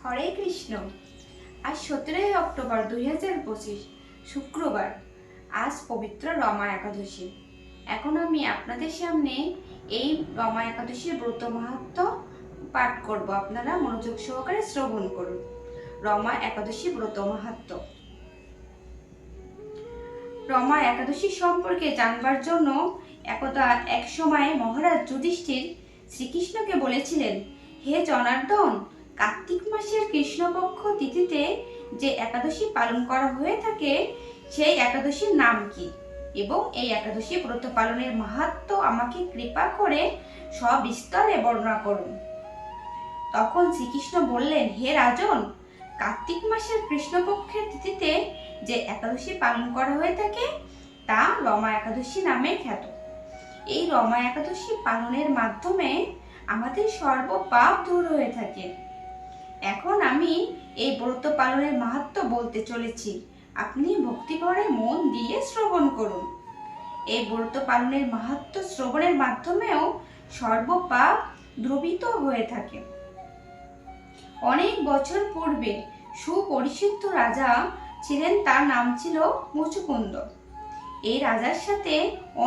হরে কৃষ্ণ। আজ 17 অক্টোবর 2025 শুক্রবার। আজ পবিত্র রমা একাদশী। এখন আমি আপনাদের সামনে এই রমা একাদশীর ব্রত মাহাত্ম্য পাঠ করব। আপনারা মনোযোগ সহকারে শ্রবণ করুন। রমা একাদশী ব্রত মাহাত্ম্য। রমা একাদশী সম্পর্কে জানবার জন্য একদা এক সময়ে মহারাজ যুধিষ্ঠির শ্রীকৃষ্ণকে বলেছিলেন, হে জনার্দন, কার্তিক মাসের কৃষ্ণপক্ষ তিথিতে যে একাদশী পালন করা হয়ে থাকে সেই একাদশীর নাম কি, এবং এই একাদশী ব্রত পালনের মাহাত্ম্য আমাকে কৃপা করে সবিস্তারে বর্ণনা করুন। তখন শ্রীকৃষ্ণ বললেন, হে রাজন, কার্তিক মাসের কৃষ্ণপক্ষের তিথিতে যে একাদশী পালন করা হয়ে থাকে তা রমা একাদশী নামে খ্যাত। এই রমা একাদশী পালনের মাধ্যমে আমাদের সর্ব পাপ দূর হয়ে থাকে। এখন আমি এই ব্রত পালনের মাহাত্ম্য বলতে চলেছি, আপনি ভক্তিভরে মন দিয়ে শ্রবণ করুন। এই ব্রত পালনের মাহাত্ম্য শ্রবণের মাধ্যমেও সর্ব পাপ দ্রবিত হয়ে থাকে। অনেক বছর পূর্বে সুপরিচিত রাজা ছিলেন, তার নাম ছিল মুচুকুন্দ। এই রাজার সাথে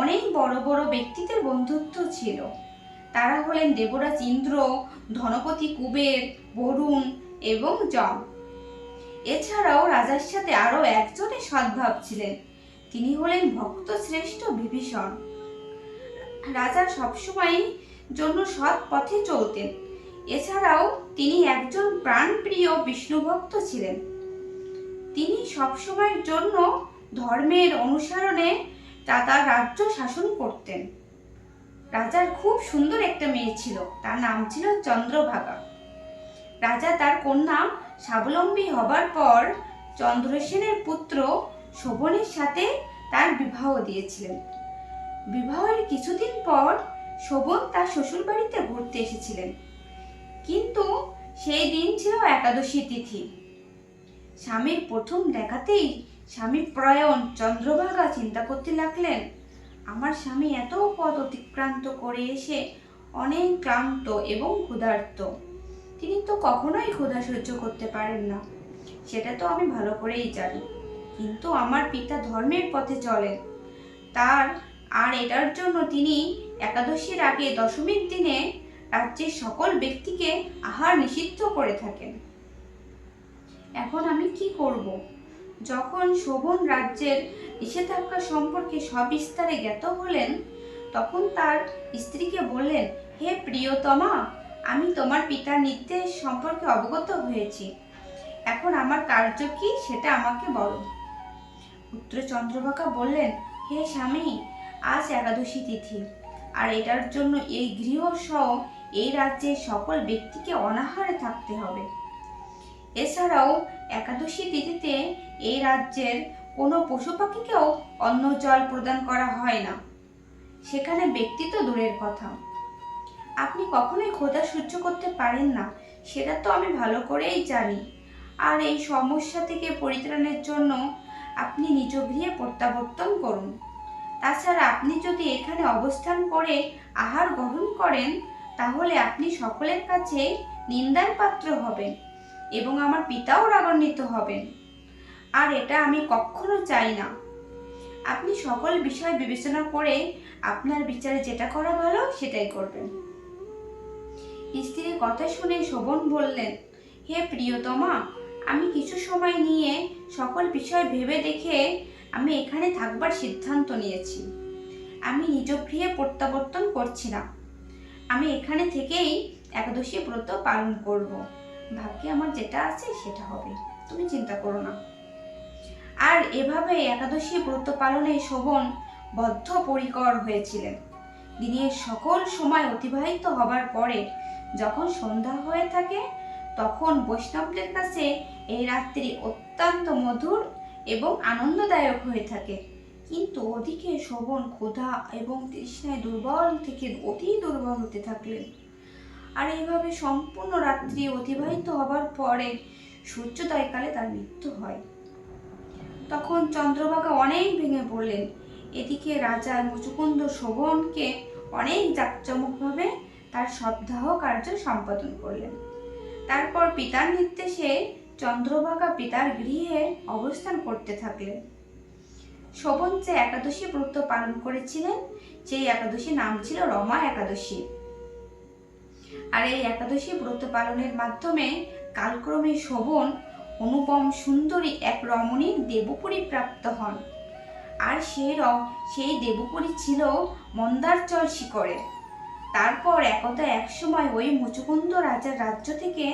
অনেক বড় বড় ব্যক্তিদের বন্ধুত্ব ছিল। তারা হলেন দেবরাজ ইন্দ্র, ধনপতি কুবের, বরুণ এবং যম। এছাড়াও রাজার সাথে আরো একজনের সদ্ভাব ছিলেন, তিনি হলেন ভক্ত শ্রেষ্ঠ বিভীষণ। রাজা সবসময় জন্য সৎ পথে চলতেন। এছাড়াও তিনি একজন প্রাণপ্রিয় বিষ্ণু ভক্ত ছিলেন। তিনি সবসময়ের জন্য ধর্মের অনুসরণে তার রাজ্য শাসন করতেন। রাজার খুব সুন্দর একটা মেয়ে ছিল, তার নাম ছিল চন্দ্রভাগা। রাজা তার কন্যা স্বাবলম্বী হবার পর চন্দ্রসেনের পুত্র শোভনের সাথে তার বিবাহ দিয়েছিলেন। বিবাহের কিছুদিন পর শোভন তার শ্বশুর বাড়িতে ঘুরতে এসেছিলেন, কিন্তু সেই দিন ছিল একাদশী তিথি। স্বামীর প্রথম দেখাতেই স্বামী প্রয়াণ চন্দ্রভাগা চিন্তা করতে লাগলেন, আমার স্বামী এত পথ অতিক্রান্ত করে এসে অনেক ক্লান্ত এবং ক্ষুধার্ত, তিনি তো কখনোই ক্ষুধা সহ্য করতে পারেন না, সেটা তো আমি ভালো করেই জানি। কিন্তু আমার পিতা ধর্মের পথে চলেন, এটার জন্য তিনি একাদশীর আগে দশমীর দিনে রাজ্যের সকল ব্যক্তিকে আহার নিষিদ্ধ করে থাকেন। এখন আমি কি করব? যখন শোভন রাজ্যের নিষেধাজ্ঞা সম্পর্কে সবিস্তারে জ্ঞাত হলেন, তখন তার স্ত্রীকে বললেন, হে প্রিয়তমা, আমি তোমার পিতার নির্দেশ সম্পর্কে অবগত হয়েছি, এখন আমার কার্য কি সেটা আমাকে বলো। পুত্র চন্দ্রভাগা বললেন, হে স্বামী, আজ একাদশী তিথি, আর এটার জন্য এই গৃহ সহ এই রাজ্যের সকল ব্যক্তিকে অনাহারে থাকতে হবে। এছাড়াও একাদশী তিথিতে এই রাজ্যের কোনো পশু পাখিকেও অন্ন জল প্রদান করা হয় না, সেখানে ব্যক্তি তো দূরের কথা। আপনি কখনোই ক্ষুধা সহ্য করতে পারেন না, সেটা তো আমি ভালো করেই জানি। আর এই সমস্যা থেকে পরিত্রাণের জন্য আপনি নিজ গৃহে প্রত্যাবর্তন করুন। তাছাড়া আপনি যদি এখানে অবস্থান করে আহার গ্রহণ করেন, তাহলে আপনি সকলের কাছে নিন্দার পাত্র হবেন এবং আমার পিতাও রাগান্বিত হবেন, আর এটা আমি কখনো চাই না। আপনি সকল বিষয় বিবেচনা করে আপনার বিচারে যেটা করা ভালো সেটাই করবেন। স্ত্রীর কথা শুনে শোভন বললেন, হে প্রিয়তমা, আমি কিছু সময় নিয়ে সকল বিষয় ভেবে দেখে আমি এখানে থাকবার সিদ্ধান্ত নিয়েছি। আমি নিজ গৃহে প্রত্যাবর্তন করছি না, আমি এখানে থেকেই একাদশী ব্রত পালন করব। ভাগ্যে আমার যেটা আছে সেটা হবে, তুমি চিন্তা করো না। আর এভাবে একাদশী ব্রত পালনে শোভন বদ্ধপরিকর হয়েছিলেন। দিনের সকল সময় অতিবাহিত হবার পরে যখন সন্ধ্যা হয়ে থাকে, তখন বৈষ্ণবদের কাছে এই রাত্রি অত্যন্ত মধুর এবং আনন্দদায়ক হয়ে থাকে। কিন্তু ওদিকে শোভন ক্ষুধা এবং তৃষ্ণায় দুর্বল থেকে অতি দুর্বল হতে থাকলেন। আর এইভাবে সম্পূর্ণ রাত্রি অতিবাহিত হবার পরে সূর্যোদয়কালে তার মৃত্যু হয়। তখন চন্দ্রভাগা অনেক ভেঙে পড়লেন। এদিকে রাজা মুচুকুন্দ শোভনকে অনেক জাঁকজমকভাবে তার সপ্তাহ কার্য সম্পাদন করলেন। তারপর পিতার নির্দেশে চন্দ্রভাগা পিতার গৃহে অবস্থান করতে থাকলেন। শোভন যে একাদশী ব্রত পালন করেছিলেন সেই একাদশী নাম ছিল রমা একাদশী। আর এই একাদশী ব্রত পালনের মাধ্যমে কালক্রমে শোভন অনুপম সুন্দরী এক রমণীর দেবপুরী প্রাপ্ত হন। আর সেই দেবপুরী ছিল মন্দারচল শিখরে। তারপর একদা একসময় ওই মুচুকুন্দ রাজার রাজ্য থেকে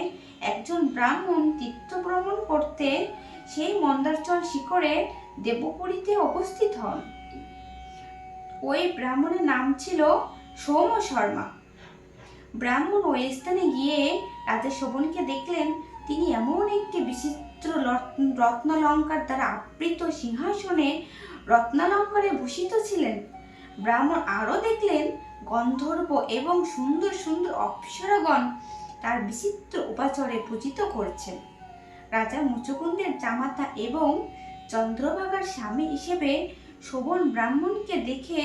একজন ব্রাহ্মণ তীর্থ ভ্রমণ করতে সেই মন্দারচল শিখরে দেবপুরীতে উপস্থিত হন। ওই ব্রাহ্মণের নাম ছিল সোম শর্মা। ব্রাহ্মণ ওই স্থানে গিয়ে রাজা শোভনকে দেখলেন তিনি এমন একটি বিচিত্র রত্নালঙ্কার দ্বারা আবৃত সিংহাসনে রত্নালঙ্কারে ভূষিত ছিলেন। ব্রাহ্মণ আরো দেখলেন গন্ধর্ব এবং সুন্দর সুন্দর অপ্সরাগণ তার বিচিত্র উপাচারে পূজিত করছেন। রাজা মুচুকুন্দের জামাতা এবং চন্দ্রভাগার স্বামী হিসেবে শোভন ব্রাহ্মণকে দেখে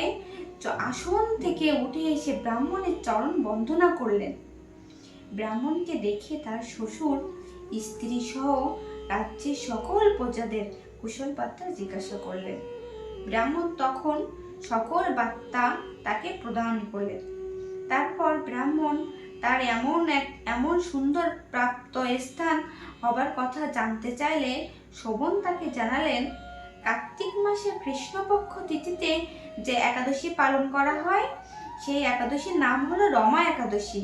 আসন থেকে উঠে এসে ব্রাহ্মণের চরণ বন্দনা করলেন। ব্রাহ্মণকে দেখে তার শ্বশুর স্ত্রী সহ রাজ্যের সকল প্রজাদের কুশল বার্তা জিজ্ঞাসা করলেন। ব্রাহ্মণ তখন সকল বার্তা তাকে প্রদান করলেন। তারপর ব্রাহ্মণ তার এমন সুন্দর প্রাপ্ত স্থান হবার কথা জানতে চাইলে শোভন তাকে জানালেন কার্তিক মাসের কৃষ্ণপক্ষ তিথিতে যে একাদশী পালন করা হয় সেই একাদশীর নাম হলো রমা একাদশী।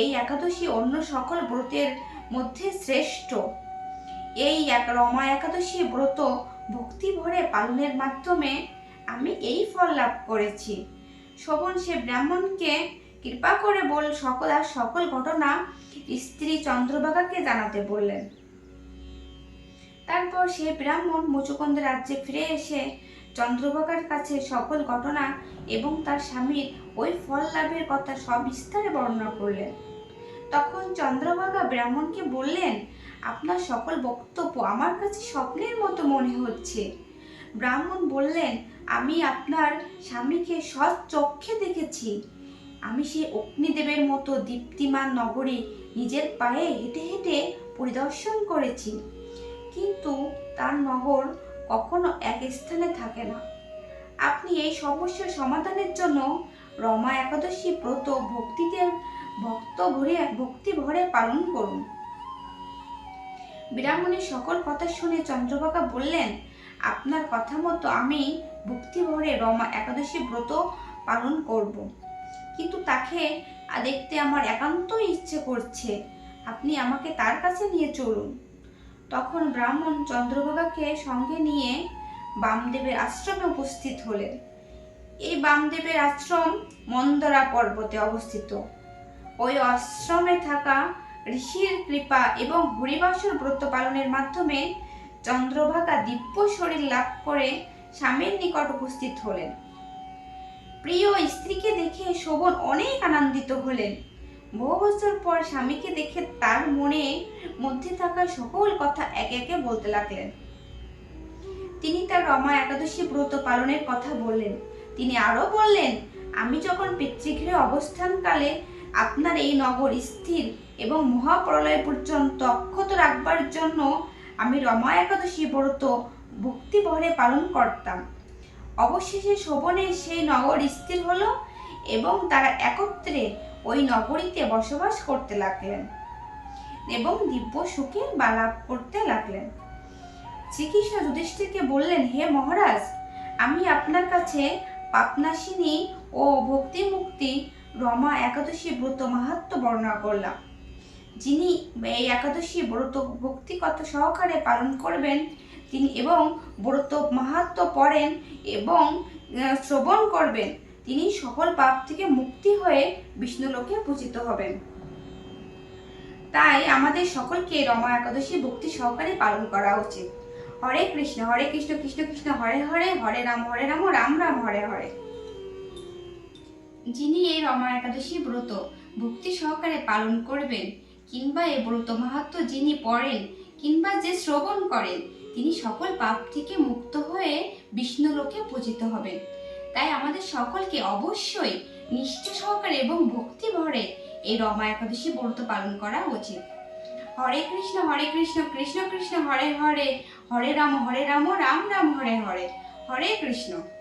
এই একাদশী অন্য সকল ব্রতের মধ্যে শ্রেষ্ঠ। এই রমা একাদশী ব্রত ভক্তি ভরে পালনের মাধ্যমে আমি এই ফল লাভ করেছি। শোভন সে ব্রাহ্মণকে কৃপা করে সকল ঘটনা স্ত্রী চন্দ্রভাগাকে জানাতে বললেন। তারপর সে ব্রাহ্মণ মুচুকুন্দ রাজ্যে ফিরে এসে চন্দ্রভাগার কাছে সকল ঘটনা এবং তার স্বামীর ওই ফল লাভের কথা সবিস্তারে বর্ণনা করলেন। তখন চন্দ্রভাগা ব্রাহ্মণকে বললেন, আপনার সকল বক্তব্য আমার কাছে স্বপ্নের মতো মনে হচ্ছে। ব্রাহ্মণ বললেন, আমি আপনার স্বামীকে সচক্ষে দেখেছি। আমি সেই অগ্নিদেবের মতো দীপ্তিমান নগরী নিজের পায়ে হেঁটে হেঁটে পরিদর্শন করেছি, কিন্তু তার নগর কখনো এক স্থানে থাকে না। আপনি এই সমস্যার সমাধানের জন্য রমা একাদশী ব্রত ভক্তি ভরে পালন করুন। ব্রাহ্মণের সকল কথা শুনে চন্দ্রভাগা বললেন, আপনার কথা মতো আমি ভক্তি ভরে রমা একাদশী ব্রত পালন করব, কিন্তু তাকে দেখতে আমার একান্তই ইচ্ছে করছে। আপনি আমাকে তার কাছে নিয়ে চলুন। তখন ব্রাহ্মণ চন্দ্রভাগাকে সঙ্গে নিয়ে বামদেবের আশ্রমে উপস্থিত হলেন। এই বামদেবের আশ্রম মন্দরা পর্বতে অবস্থিত। ওই আশ্রমে থাকা ঋষির কৃপা এবং হরিবাসর ব্রত পালনের মাধ্যমে চন্দ্রভাগা দিব্য শরীর লাভ করে স্বামীর নিকট উপস্থিত হলেন। প্রিয় স্ত্রীকে দেখে শোভন অনেক আনন্দিত হলেন। বহু বছর পর স্বামীকে দেখে তার মধ্যে থাকা সকল কথা একে একে বলতে লাগলেন। তিনি তার রমা একাদশী ব্রত পালনের কথা বললেন। তিনি আরো বললেন, আমি যখন পিতৃগৃহে অবস্থানকালে আপনার এই নগর স্থির এবং মহাপ্রলয় পর্যন্ত অক্ষত রাখবার জন্য আমি রমা একাদশী ব্রত ভক্তি ভরে পালন করতাম। অবশেষে শোভনের সেই নগর স্থির হলো এবং তারা একত্রে ওই নগরীতে বসবাস করতে লাগলেন এবং দিব্য সুখে লাভ করতে লাগলেন। শ্রীকৃষ্ণ যুধিষ্ঠিরকে বললেন, হে মহারাজ, আমি আপনার কাছে পাপনাশিনী ও ভক্তি মুক্তি রমা একাদশী ব্রত মাহাত্ম্য বর্ণনা করলাম। যিনি এই একাদশী ব্রত ভক্তি কথা সহকারে পালন করবেন তিনি এবং ব্রত মাহাত্ম্য পড়েন এবং শ্রবণ করবেন, তিনি সকল পাপ থেকে মুক্তি হয়ে বিষ্ণুলোকে পূজিত হবেন। তাই আমাদের সকলকে রমা একাদশী ভক্তি সহকারে পালন করা উচিত। হরে কৃষ্ণ কৃষ্ণ কৃষ্ণ হরে হরে, হরে রাম রাম রাম হরে হরে। যিনি এই রমা একাদশী ব্রত ভক্তি সহকারে পালন করবেন কিংবা এই ব্রত মাহাত্ম্য যিনি পড়েন কিংবা যে শ্রবণ করেন, তিনি সকল পাপ থেকে মুক্ত হয়ে বিষ্ণুলোকে পূজিত হবেন। তাই আমাদের সকলকে অবশ্যই নিষ্ঠা সহকারে এবং ভক্তি ভরে এই রমা একাদশী ব্রত পালন করা উচিত। হরে কৃষ্ণ কৃষ্ণ কৃষ্ণ হরে হরে, হরে রাম রাম রাম হরে হরে। হরে কৃষ্ণ।